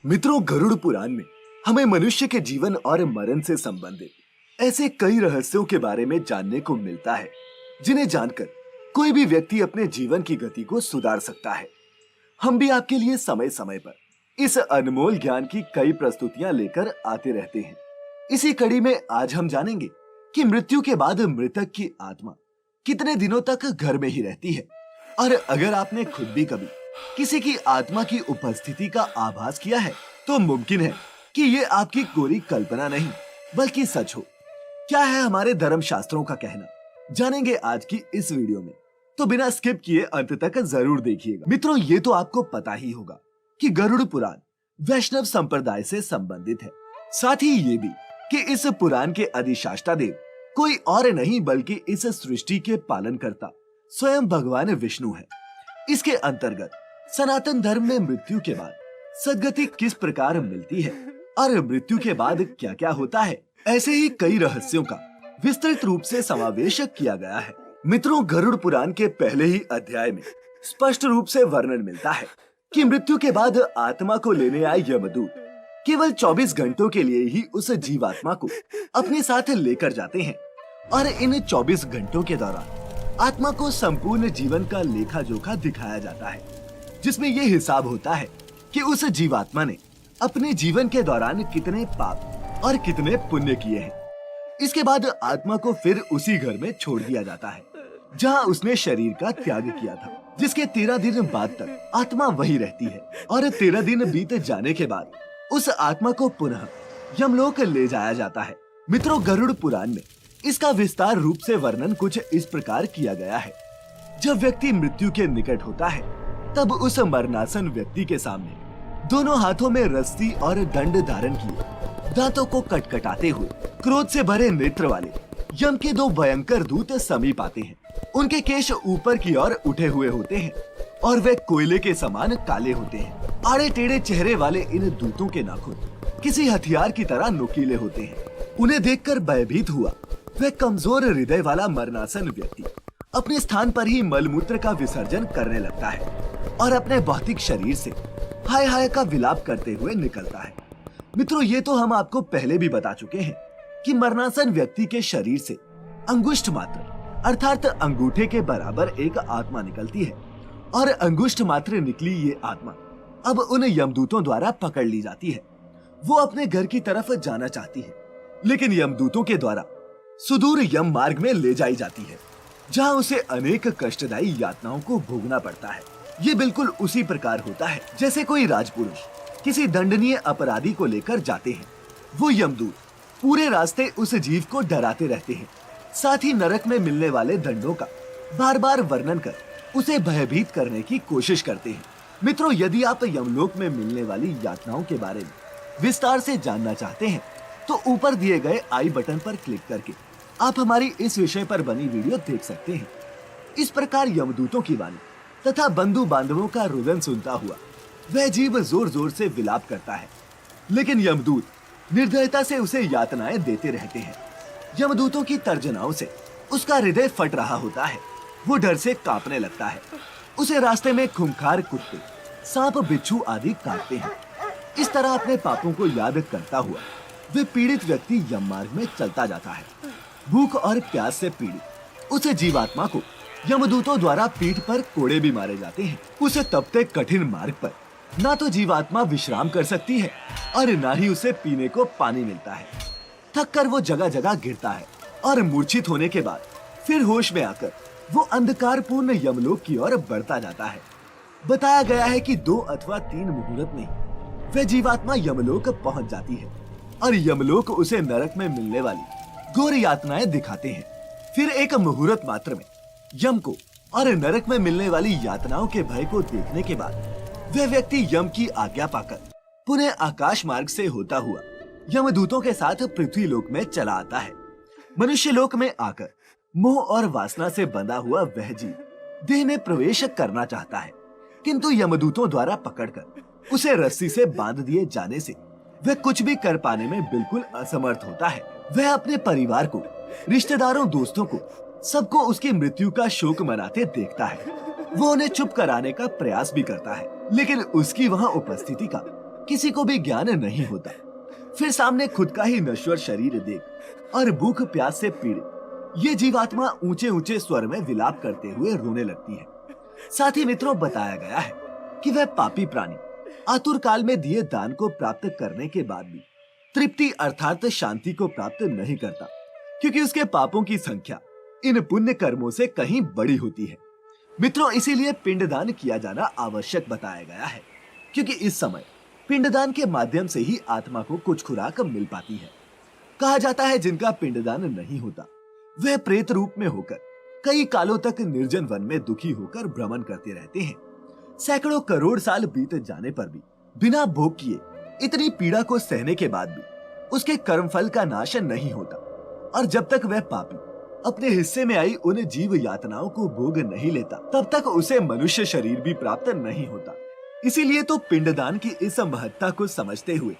मित्रों, गरुड़ पुराण में हमें मनुष्य के जीवन और मरण से संबंधित ऐसे कई रहस्यों के बारे में जानने को मिलता है जिन्हें जानकर कोई भी व्यक्ति अपने जीवन की गति को सुधार सकता है। हम भी आपके लिए समय समय पर इस अनमोल ज्ञान की कई प्रस्तुतियां लेकर आते रहते हैं। इसी कड़ी में आज हम जानेंगे कि मृत्यु के बाद मृतक की आत्मा कितने दिनों तक घर में ही रहती है, और अगर आपने खुद भी कभी किसी की आत्मा की उपस्थिति का आभास किया है तो मुमकिन है कि ये आपकी कोरी कल्पना नहीं बल्कि सच हो। क्या है हमारे धर्म शास्त्रों का कहना, जानेंगे आज की इस वीडियो में, तो बिना स्किप किए अंत तक जरूर देखिएगा। मित्रों, ये तो आपको पता ही होगा कि गरुड़ पुराण वैष्णव संप्रदाय से संबंधित है। साथ ही ये भी कि इस पुराण के अधिष्ठाता देव कोई और नहीं बल्कि इस सृष्टि के पालनकर्ता स्वयं भगवान विष्णु है। इसके अंतर्गत सनातन धर्म में मृत्यु के बाद सद्गति किस प्रकार मिलती है और मृत्यु के बाद क्या क्या होता है, ऐसे ही कई रहस्यों का विस्तृत रूप से समावेश किया गया है। मित्रों, गरुड़ पुराण के पहले ही अध्याय में स्पष्ट रूप से वर्णन मिलता है कि मृत्यु के बाद आत्मा को लेने आए यमदूत केवल 24 घंटों के लिए ही उस जीवात्मा को अपने साथ लेकर जाते हैं, और इन 24 घंटों के दौरान आत्मा को संपूर्ण जीवन का लेखा जोखा दिखाया जाता है, जिसमें ये हिसाब होता है कि उस जीवात्मा ने अपने जीवन के दौरान कितने पाप और कितने पुण्य किए हैं। इसके बाद आत्मा को फिर उसी घर में छोड़ दिया जाता है जहां उसने शरीर का त्याग किया था, जिसके 13 दिन बाद तक आत्मा वही रहती है, और 13 दिन बीत जाने के बाद उस आत्मा को पुनः यमलोक ले जाया जाता है। मित्रों, गरुड़ पुराण में इसका विस्तार रूप से वर्णन कुछ इस प्रकार किया गया है। जब व्यक्ति मृत्यु के निकट होता है तब उस मरणासन व्यक्ति के सामने दोनों हाथों में रस्सी और दंड धारण किए दांतों को कटकटाते हुए क्रोध से भरे नेत्र वाले यम के 2 भयंकर दूत समीप आते हैं। उनके केश ऊपर की ओर उठे हुए होते हैं और वे कोयले के समान काले होते हैं। आड़े टेढ़े चेहरे वाले इन दूतों के नाखून किसी हथियार की तरह नुकीले होते हैं। उन्हें देखकर भयभीत हुआ वह कमजोर हृदय वाला मरणासन व्यक्ति अपने स्थान पर ही मलमूत्र का विसर्जन करने लगता है और अपने भौतिक शरीर से हाय हाय का विलाप करते हुए निकलता है। मित्रों, ये तो हम आपको पहले भी बता चुके हैं कि मरणासन व्यक्ति के शरीर से अंगुष्ठ मात्र अर्थात अंगूठे के बराबर एक आत्मा निकलती है, और अंगुष्ठ मात्र निकली ये आत्मा अब उन यमदूतों द्वारा पकड़ ली जाती है। वो अपने घर की तरफ जाना चाहती है, लेकिन यमदूतों के द्वारा सुदूर यम मार्ग में ले जाई जाती है, जहां उसे अनेक कष्टदायी यातनाओं को भोगना पड़ता है। ये बिल्कुल उसी प्रकार होता है जैसे कोई राजपुरुष किसी दंडनीय अपराधी को लेकर जाते हैं। वो यमदूत पूरे रास्ते उस जीव को डराते रहते हैं, साथ ही नरक में मिलने वाले दंडों का बार बार वर्णन कर उसे भयभीत करने की कोशिश करते हैं। मित्रों, यदि आप यमलोक में मिलने वाली यातनाओं के बारे में विस्तार से जानना चाहते हैं तो ऊपर दिए गए आई बटन पर क्लिक करके आप हमारी इस विषय पर बनी वीडियो देख सकते हैं। इस प्रकार यमदूतों की वाणी तथा बंधु बांधवों का रुदन सुनता हुआ वह जीव जोर जोर से विलाप करता है, लेकिन यमदूत निर्दयता से उसे यातनाएं देते रहते हैं। यमदूतों की तर्जनाओं से उसका हृदय फट रहा होता है। वो डर से कांपने लगता है। उसे रास्ते में खूंखार कुत्ते, सांप, बिच्छू आदि काटते हैं। इस तरह अपने पापों को याद करता हुआ वे पीड़ित व्यक्ति यम मार्ग में चलता जाता है। भूख और प्यास से पीड़ित उस जीवात्मा को यमदूतों द्वारा पीठ पर कोड़े भी मारे जाते हैं। उसे तपते कठिन मार्ग पर ना तो जीवात्मा विश्राम कर सकती है और ना ही उसे पीने को पानी मिलता है। थक कर वो जगह जगह गिरता है और मूर्छित होने के बाद फिर होश में आकर वो अंधकारपूर्ण यमलोक की ओर बढ़ता जाता है। बताया गया है कि 2 अथवा 3 मुहूर्त में वह जीवात्मा यमलोक पहुंच जाती है और यमलोक उसे नरक में मिलने वाली घोर यातनाएं दिखाते हैं। फिर एक मुहूर्त मात्र में यम को और नरक में मिलने वाली यातनाओं के भय को देखने के बाद वह व्यक्ति यम की आज्ञा पाकर पुनः आकाश मार्ग से होता हुआ यमदूतों के साथ पृथ्वी लोक में चला आता है। मनुष्य लोक में आकर मोह और वासना से बंधा हुआ वह जीव देह में प्रवेश करना चाहता है, किंतु यमदूतों द्वारा पकड़कर उसे रस्सी से बांध दिए जाने से वह कुछ भी कर पाने में बिल्कुल असमर्थ होता है। वह अपने परिवार को, रिश्तेदारों, दोस्तों को, सबको उसकी मृत्यु का शोक मनाते देखता है। वो उन्हें चुप कराने का प्रयास भी करता है, लेकिन उसकी वहां उपस्थिति का किसी को भी ज्ञान नहीं होता। फिर सामने खुद का ही नश्वर शरीर देख और भूख प्यास से पीड़ित ये जीवात्मा ऊंचे ऊंचे स्वर में विलाप करते हुए रोने लगती है। साथ ही मित्रों बताया गया है कि वह पापी प्राणी आतुर काल में दिए दान को प्राप्त करने के बाद भी तृप्ति अर्थात शांति को प्राप्त नहीं करता, क्योंकि उसके पापों की संख्या इन पुण्य कर्मों से कहीं बड़ी होती है। मित्रों, इसीलिए पिंडदान किया जाना आवश्यक बताया गया है, क्योंकि इस समय पिंडदान के माध्यम से ही आत्मा को कुछ खुराक मिल पाती है। कहा जाता है जिनका पिंडदान नहीं होता वह प्रेत रूप में होकर कई कालों तक निर्जन वन में दुखी होकर भ्रमण करते रहते हैं। सैकड़ों करोड़ साल बीत जाने पर भी बिना भोग किए इतनी पीड़ा को सहने के बाद भी उसके कर्मफल का नाश नहीं होता, और जब तक वह पापी अपने हिस्से में आई उन जीव यातनाओं को भोग नहीं लेता तब तक उसे मनुष्य शरीर भी प्राप्त नहीं होता। इसीलिए तो पिंडदान की इस महत्ता को समझते हुए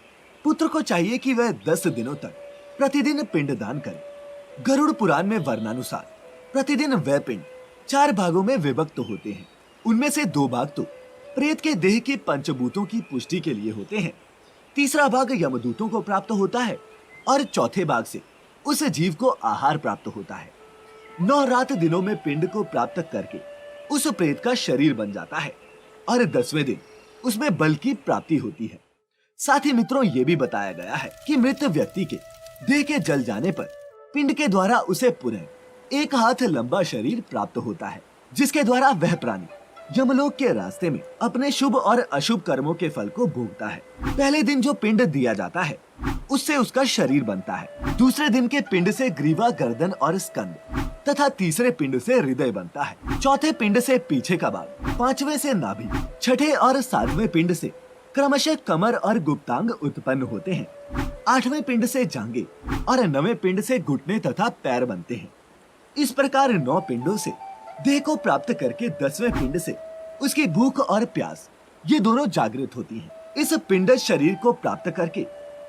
पुत्र को चाहिए कि वह 10 दिनों तक प्रतिदिन पिंडदान करे। गरुड़ पुराण में वर्णानुसार प्रतिदिन वह पिंड 4 भागों में विभक्त होते हैं। उनमें से 2 भाग तो प्रेत के देह के पंचभूतों की पुष्टि के लिए होते हैं, तीसरा भाग यमदूतों को प्राप्त होता है और चौथे भाग से उस जीव को आहार प्राप्त होता है। 9 रात दिनों में पिंड को प्राप्त करके उस प्रेत का शरीर बन जाता है और 10वें दिन उसमें बल की प्राप्ति होती है। साथ ही मित्रों ये भी बताया गया है कि मृत व्यक्ति के देह के जल जाने पर पिंड के द्वारा उसे पुनः 1 हाथ लंबा शरीर प्राप्त होता है, जिसके द्वारा वह प्राणी यमलोक के रास्ते में अपने शुभ और अशुभ कर्मों के फल को भोगता है। पहले दिन जो पिंड दिया जाता है उससे उसका शरीर बनता है, दूसरे दिन के पिंड से ग्रीवा, गर्दन और स्कंद तथा तीसरे पिंड से हृदय बनता है, चौथे पिंड से पीछे का भाग, 5वें से नाभि, छठे और 7वें पिंड से क्रमशः कमर और गुप्तांग उत्पन्न होते हैं, 8वें पिंड से जांघें और 9वें पिंड से घुटने तथा पैर बनते हैं। इस प्रकार 9 पिंडों से देह को प्राप्त करके 10वें पिंड से उसकी भूख और प्यास ये दोनों जागृत होती हैं। इस पिंड शरीर को प्राप्त करके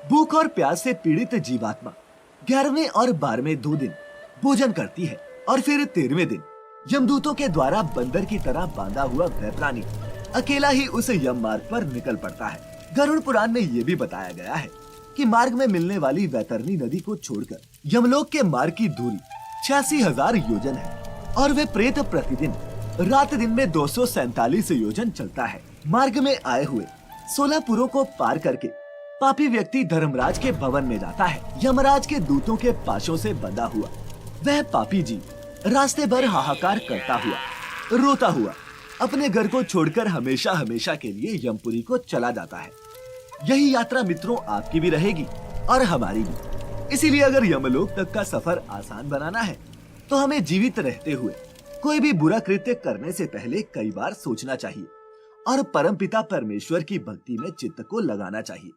भूख और प्यास से पीड़ित जीवात्मा 11वें और 12वें 2 दिन भोजन करती है और फिर 13वें दिन यमदूतों के द्वारा बंदर की तरह बांधा हुआ वह प्राणी अकेला ही उस यम मार्ग पर निकल पड़ता है। गरुड़ पुराण में ये भी बताया गया है कि मार्ग में मिलने वाली वैतरणी नदी को छोड़कर यमलोक के मार्ग की दूरी 86,000 योजन है और वे प्रेत प्रतिदिन रात दिन में 247 योजन चलता है। मार्ग में आए हुए 16 पुरों को पार करके पापी व्यक्ति धर्मराज के भवन में जाता है। यमराज के दूतों के पाशों से बंधा हुआ वह पापी जीव रास्ते भर हाहाकार करता हुआ, रोता हुआ अपने घर को छोड़कर हमेशा हमेशा के लिए यमपुरी को चला जाता है। यही यात्रा मित्रों आपकी भी रहेगी और हमारी भी। इसीलिए अगर यमलोक तक का सफर आसान बनाना है तो हमें जीवित रहते हुए कोई भी बुरा कृत्य करने से पहले कई बार सोचना चाहिए और परमपिता परमेश्वर की भक्ति में चित्त को लगाना चाहिए।